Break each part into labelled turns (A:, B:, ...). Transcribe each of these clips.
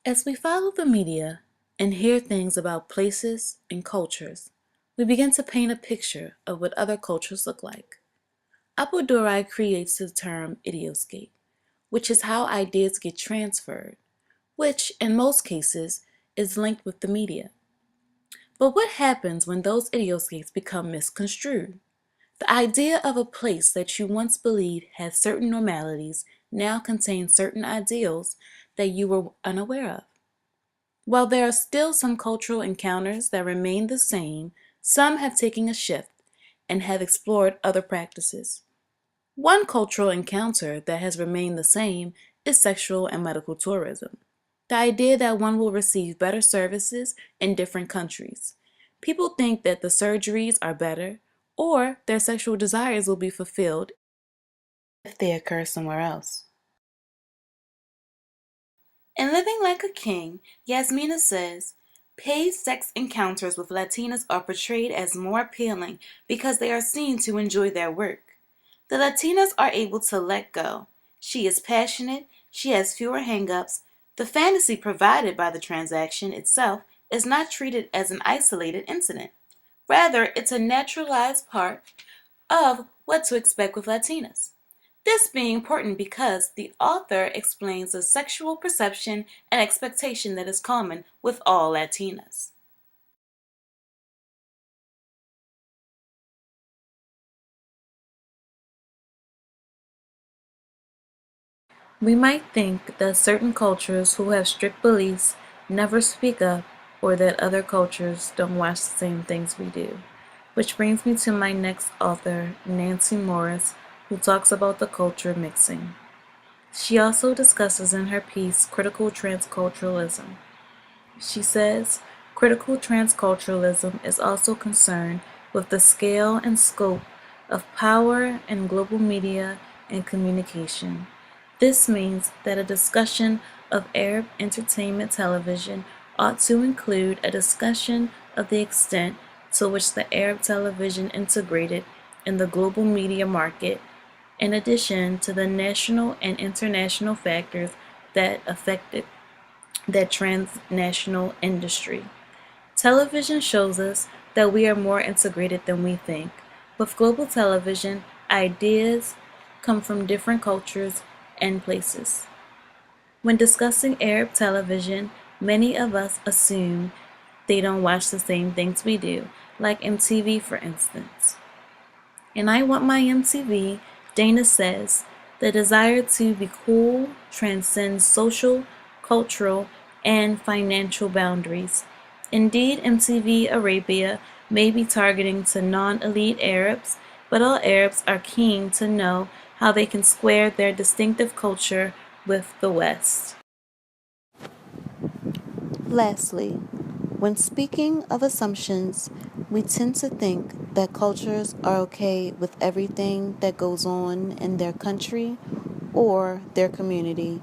A: As we follow the media and hear things about places and cultures, we begin to paint a picture of what other cultures look like. Abu Durai creates the term idioscape, which is how ideas get transferred, which, in most cases, is linked with the media. But what happens when those idioscapes become misconstrued? The idea of a place that you once believed had certain normalities now contains certain ideals that you were unaware of. While there are still some cultural encounters that remain the same, some have taken a shift and have explored other practices. One cultural encounter that has remained the same is sexual and medical tourism. The idea that one will receive better services in different countries. People think that the surgeries are better or their sexual desires will be fulfilled if they occur somewhere else. In Living Like a King, Yasmina says, paid sex encounters with Latinas are portrayed as more appealing because they are seen to enjoy their work. The Latinas are able to let go. She is passionate, she has fewer hang-ups. The fantasy provided by the transaction itself is not treated as an isolated incident. Rather, it's a naturalized part of what to expect with Latinas. This being important because the author explains the sexual perception and expectation that is common with all Latinas. We might think that certain cultures who have strict beliefs never speak up or that other cultures don't watch the same things we do. Which brings me to my next author, Nancy Morris, who talks about the culture mixing. She also discusses in her piece critical transculturalism. She says, critical transculturalism is also concerned with the scale and scope of power in global media and communication. This means that a discussion of Arab entertainment television ought to include a discussion of the extent to which the Arab television integrated in the global media market, in addition to the national and international factors that affected that transnational industry. Television shows us that we are more integrated than we think. With global television, ideas come from different cultures and places. When discussing Arab television, many of us assume they don't watch the same things we do, like MTV for instance. In I Want My MTV, Dana says, the desire to be cool transcends social, cultural, and financial boundaries. Indeed, MTV Arabia may be targeting to non-elite Arabs, but all Arabs are keen to know how they can square their distinctive culture with the West. Lastly, when speaking of assumptions, we tend to think that cultures are okay with everything that goes on in their country or their community.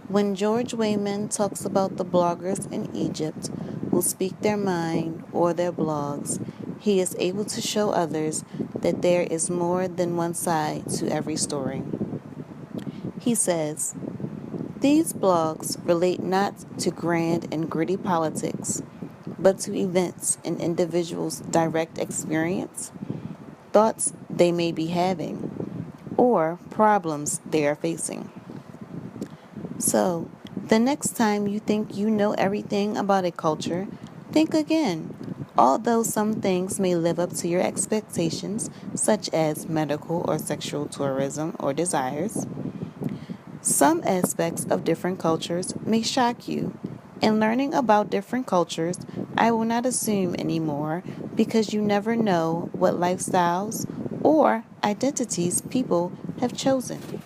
A: When George Wayman talks about the bloggers in Egypt who speak their mind or their blogs, he is able to show others that there is more than one side to every story. He says, these blogs relate not to grand and gritty politics, but to events in individuals' direct experience, thoughts they may be having, or problems they are facing. So, the next time you think you know everything about a culture, think again. Although some things may live up to your expectations, such as medical or sexual tourism or desires, some aspects of different cultures may shock you. In learning about different cultures, I will not assume anymore because you never know what lifestyles or identities people have chosen.